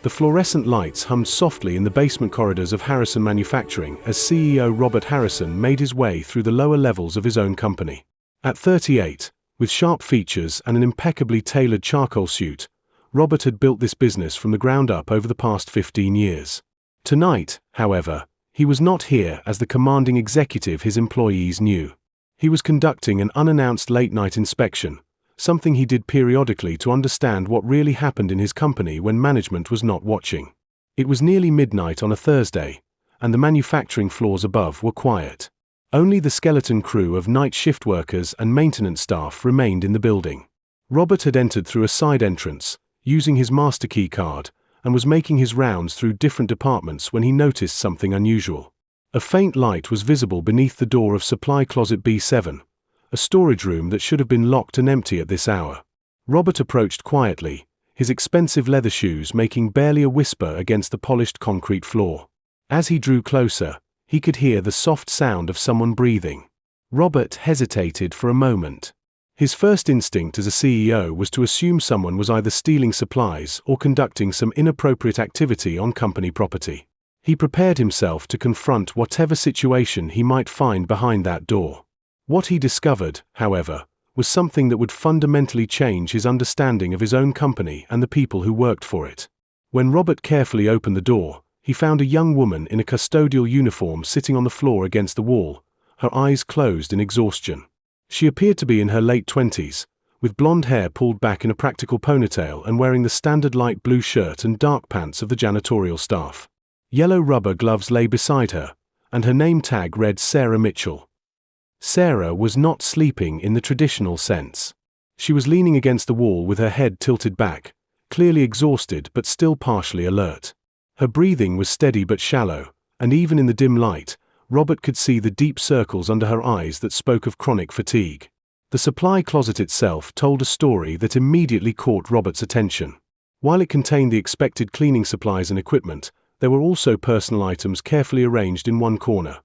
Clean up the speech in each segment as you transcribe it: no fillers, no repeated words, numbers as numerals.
The fluorescent lights hummed softly in the basement corridors of Harrison Manufacturing as CEO Robert Harrison made his way through the lower levels of his own company. At 38, with sharp features and an impeccably tailored charcoal suit, Robert had built this business from the ground up over the past 15 years. Tonight, however, he was not here as the commanding executive his employees knew. He was conducting an unannounced late-night inspection, something he did periodically to understand what really happened in his company when management was not watching. It was nearly midnight on a Thursday, and the manufacturing floors above were quiet. Only the skeleton crew of night shift workers and maintenance staff remained in the building. Robert had entered through a side entrance, using his master key card, and was making his rounds through different departments when he noticed something unusual. A faint light was visible beneath the door of supply closet B7, a storage room that should have been locked and empty at this hour. Robert approached quietly, his expensive leather shoes making barely a whisper against the polished concrete floor. As he drew closer, he could hear the soft sound of someone breathing. Robert hesitated for a moment. His first instinct as a CEO was to assume someone was either stealing supplies or conducting some inappropriate activity on company property. He prepared himself to confront whatever situation he might find behind that door. What he discovered, however, was something that would fundamentally change his understanding of his own company and the people who worked for it. When Robert carefully opened the door, he found a young woman in a custodial uniform sitting on the floor against the wall, her eyes closed in exhaustion. She appeared to be in her late 20s, with blonde hair pulled back in a practical ponytail and wearing the standard light blue shirt and dark pants of the janitorial staff. Yellow rubber gloves lay beside her, and her name tag read Sarah Mitchell. Sarah was not sleeping in the traditional sense. She was leaning against the wall with her head tilted back, clearly exhausted but still partially alert. Her breathing was steady but shallow, and even in the dim light, Robert could see the deep circles under her eyes that spoke of chronic fatigue. The supply closet itself told a story that immediately caught Robert's attention. While it contained the expected cleaning supplies and equipment, there were also personal items carefully arranged in one corner.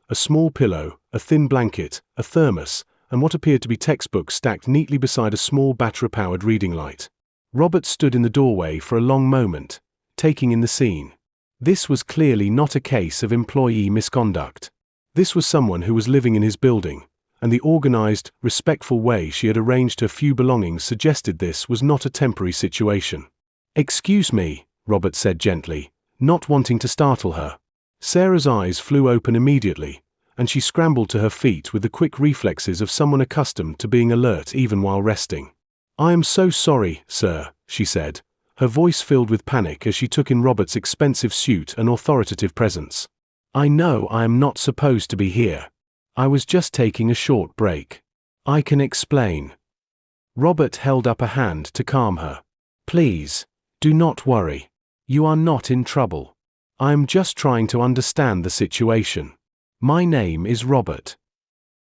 A small pillow, a thin blanket, a thermos, and what appeared to be textbooks stacked neatly beside a small battery-powered reading light. Robert stood in the doorway for a long moment, taking in the scene. This was clearly not a case of employee misconduct. This was someone who was living in his building, and the organized, respectful way she had arranged her few belongings suggested this was not a temporary situation. "Excuse me," Robert said gently, not wanting to startle her. Sarah's eyes flew open immediately, and she scrambled to her feet with the quick reflexes of someone accustomed to being alert even while resting. "I am so sorry, sir," she said, her voice filled with panic as she took in Robert's expensive suit and authoritative presence. "I know I am not supposed to be here. I was just taking a short break. I can explain." Robert held up a hand to calm her. "Please, do not worry. You are not in trouble. I am just trying to understand the situation. My name is Robert."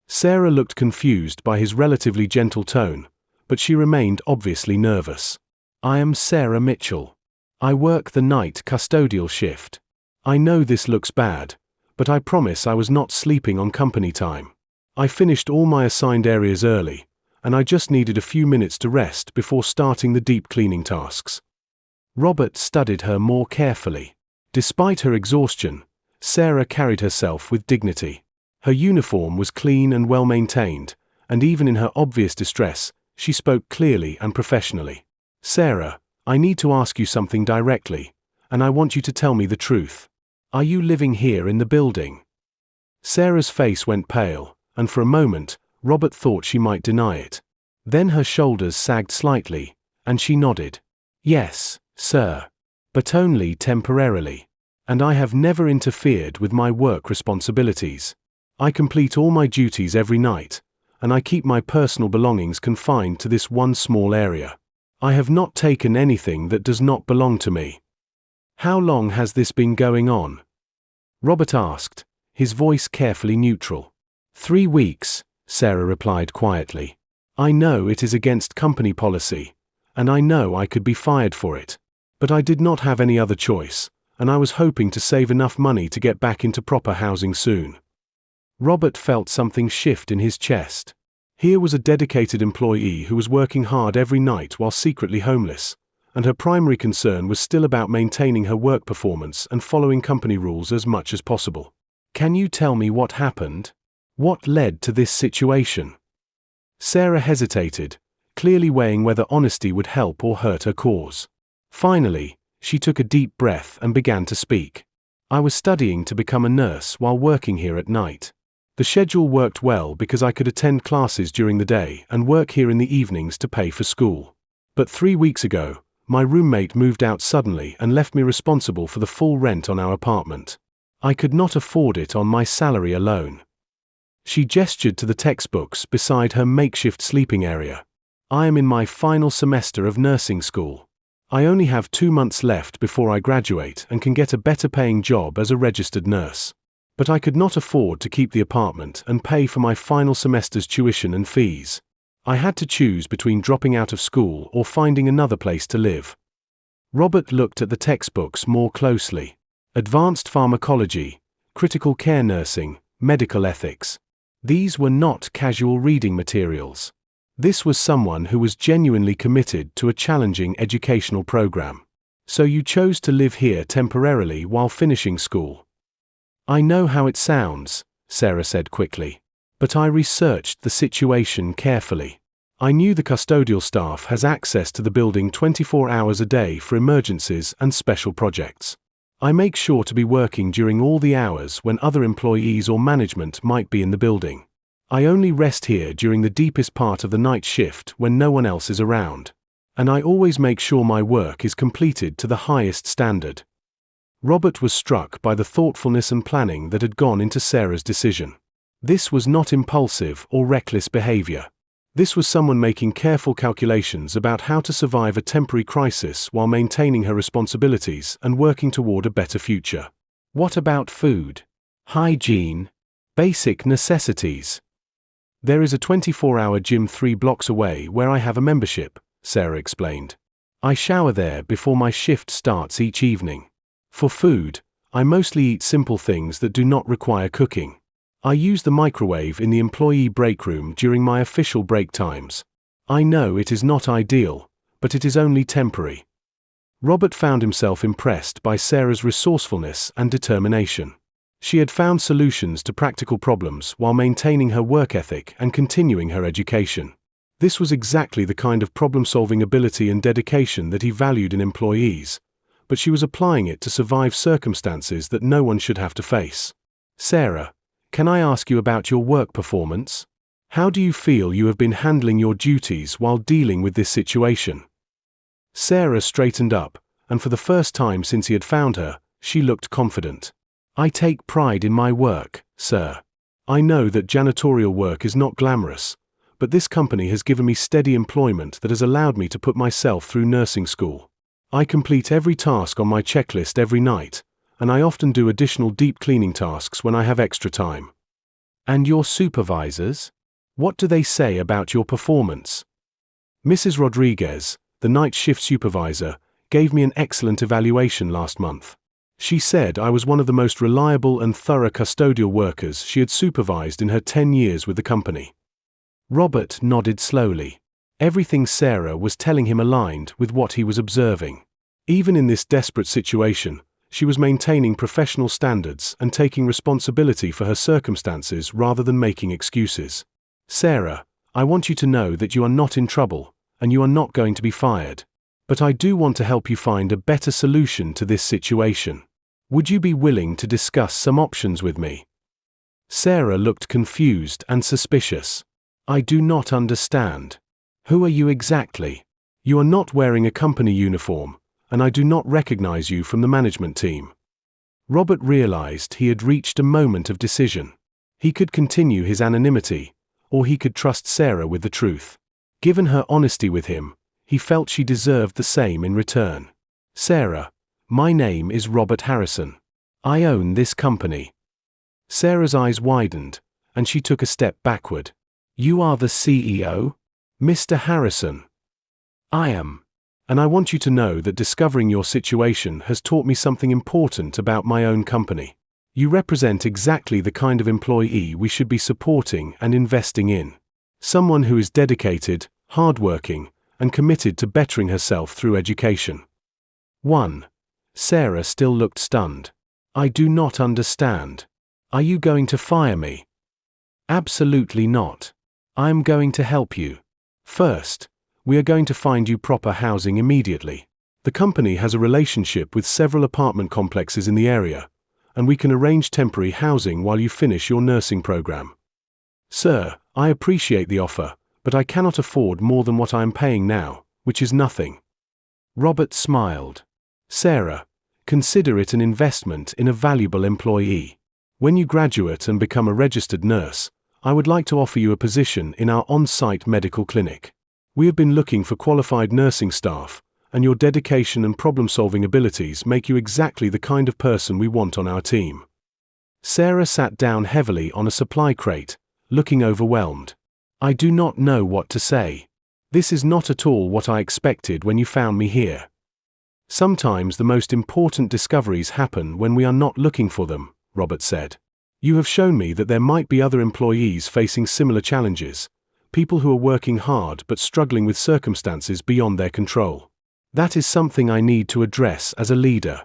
Sarah looked confused by his relatively gentle tone, but she remained obviously nervous. "I am Sarah Mitchell. I work the night custodial shift. I know this looks bad, but I promise I was not sleeping on company time. I finished all my assigned areas early, and I just needed a few minutes to rest before starting the deep cleaning tasks." Robert studied her more carefully. Despite her exhaustion, Sarah carried herself with dignity. Her uniform was clean and well maintained, and even in her obvious distress, she spoke clearly and professionally. "Sarah, I need to ask you something directly, and I want you to tell me the truth. Are you living here in the building?" Sarah's face went pale, and for a moment, Robert thought she might deny it. Then her shoulders sagged slightly, and she nodded. "Yes, sir. But only temporarily. And I have never interfered with my work responsibilities. I complete all my duties every night, and I keep my personal belongings confined to this one small area. I have not taken anything that does not belong to me." "How long has this been going on?" Robert asked, his voice carefully neutral. 3 weeks, Sarah replied quietly. "I know it is against company policy, and I know I could be fired for it. But I did not have any other choice, and I was hoping to save enough money to get back into proper housing soon." Robert felt something shift in his chest. Here was a dedicated employee who was working hard every night while secretly homeless, and her primary concern was still about maintaining her work performance and following company rules as much as possible. "Can you tell me what happened? What led to this situation?" Sarah hesitated, clearly weighing whether honesty would help or hurt her cause. Finally, she took a deep breath and began to speak. "I was studying to become a nurse while working here at night. The schedule worked well because I could attend classes during the day and work here in the evenings to pay for school. But 3 weeks ago, my roommate moved out suddenly and left me responsible for the full rent on our apartment. I could not afford it on my salary alone." She gestured to the textbooks beside her makeshift sleeping area. "I am in my final semester of nursing school. I only have 2 months left before I graduate and can get a better paying job as a registered nurse. But I could not afford to keep the apartment and pay for my final semester's tuition and fees. I had to choose between dropping out of school or finding another place to live." Robert looked at the textbooks more closely. Advanced pharmacology, critical care nursing, medical ethics. These were not casual reading materials. This was someone who was genuinely committed to a challenging educational program. "So you chose to live here temporarily while finishing school?" "I know how it sounds," Sarah said quickly. "But I researched the situation carefully. I knew the custodial staff has access to the building 24 hours a day for emergencies and special projects. I make sure to be working during all the hours when other employees or management might be in the building. I only rest here during the deepest part of the night shift when no one else is around. And I always make sure my work is completed to the highest standard." Robert was struck by the thoughtfulness and planning that had gone into Sarah's decision. This was not impulsive or reckless behavior. This was someone making careful calculations about how to survive a temporary crisis while maintaining her responsibilities and working toward a better future. "What about food? Hygiene? Basic necessities?" "There is a 24-hour gym 3 blocks away where I have a membership," Sarah explained. "I shower there before my shift starts each evening. For food, I mostly eat simple things that do not require cooking. I use the microwave in the employee break room during my official break times. I know it is not ideal, but it is only temporary." Robert found himself impressed by Sarah's resourcefulness and determination. She had found solutions to practical problems while maintaining her work ethic and continuing her education. This was exactly the kind of problem-solving ability and dedication that he valued in employees, but she was applying it to survive circumstances that no one should have to face. "Sarah, can I ask you about your work performance? How do you feel you have been handling your duties while dealing with this situation?" Sarah straightened up, and for the first time since he had found her, she looked confident. "I take pride in my work, sir. I know that janitorial work is not glamorous, but this company has given me steady employment that has allowed me to put myself through nursing school. I complete every task on my checklist every night, and I often do additional deep cleaning tasks when I have extra time." "And your supervisors? What do they say about your performance?" "Mrs. Rodriguez, the night shift supervisor, gave me an excellent evaluation last month. She said I was one of the most reliable and thorough custodial workers she had supervised in her 10 years with the company." Robert nodded slowly. Everything Sarah was telling him aligned with what he was observing. Even in this desperate situation, she was maintaining professional standards and taking responsibility for her circumstances rather than making excuses. "Sarah, I want you to know that you are not in trouble, and you are not going to be fired. But I do want to help you find a better solution to this situation. Would you be willing to discuss some options with me?" Sarah looked confused and suspicious. "I do not understand. Who are you exactly? You are not wearing a company uniform, and I do not recognize you from the management team." Robert realized he had reached a moment of decision. He could continue his anonymity, or he could trust Sarah with the truth. Given her honesty with him, he felt she deserved the same in return. "Sarah, my name is Robert Harrison. I own this company." Sarah's eyes widened, and she took a step backward. "You are the CEO? Mr. Harrison?" "I am. And I want you to know that discovering your situation has taught me something important about my own company. You represent exactly the kind of employee we should be supporting and investing in. Someone who is dedicated, hardworking, and committed to bettering herself through education. 1. Sarah still looked stunned. I do not understand. Are you going to fire me? Absolutely not. I am going to help you. First, we are going to find you proper housing immediately. The company has a relationship with several apartment complexes in the area, and we can arrange temporary housing while you finish your nursing program. Sir, I appreciate the offer, but I cannot afford more than what I am paying now, which is nothing. Robert smiled. Sarah, consider it an investment in a valuable employee. When you graduate and become a registered nurse, I would like to offer you a position in our on-site medical clinic. We have been looking for qualified nursing staff, and your dedication and problem-solving abilities make you exactly the kind of person we want on our team. Sarah sat down heavily on a supply crate, looking overwhelmed. I do not know what to say. This is not at all what I expected when you found me here. Sometimes the most important discoveries happen when we are not looking for them, Robert said. You have shown me that there might be other employees facing similar challenges, people who are working hard but struggling with circumstances beyond their control. That is something I need to address as a leader.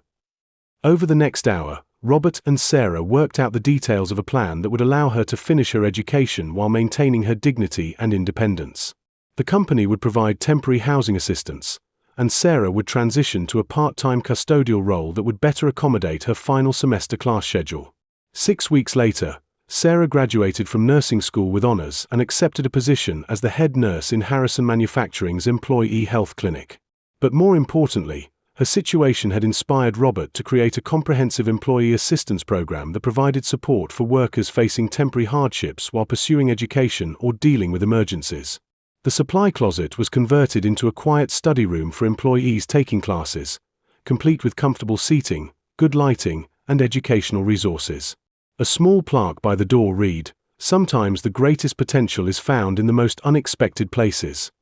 Over the next hour, Robert and Sarah worked out the details of a plan that would allow her to finish her education while maintaining her dignity and independence. The company would provide temporary housing assistance, and Sarah would transition to a part-time custodial role that would better accommodate her final semester class schedule. 6 weeks later, Sarah graduated from nursing school with honors and accepted a position as the head nurse in Harrison Manufacturing's employee health clinic. But more importantly, her situation had inspired Robert to create a comprehensive employee assistance program that provided support for workers facing temporary hardships while pursuing education or dealing with emergencies. The supply closet was converted into a quiet study room for employees taking classes, complete with comfortable seating, good lighting, and educational resources. A small plaque by the door read, "Sometimes the greatest potential is found in the most unexpected places."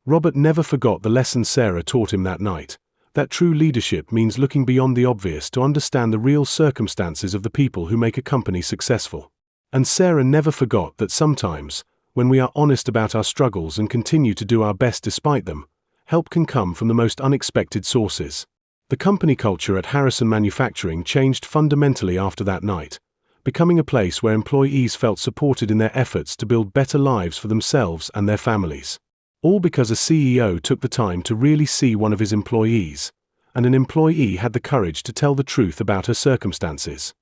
Robert never forgot the lesson Sarah taught him that night, that true leadership means looking beyond the obvious to understand the real circumstances of the people who make a company successful. And Sarah never forgot that sometimes, when we are honest about our struggles and continue to do our best despite them, help can come from the most unexpected sources. The company culture at Harrison Manufacturing changed fundamentally after that night, becoming a place where employees felt supported in their efforts to build better lives for themselves and their families. All because a CEO took the time to really see one of his employees, and an employee had the courage to tell the truth about her circumstances.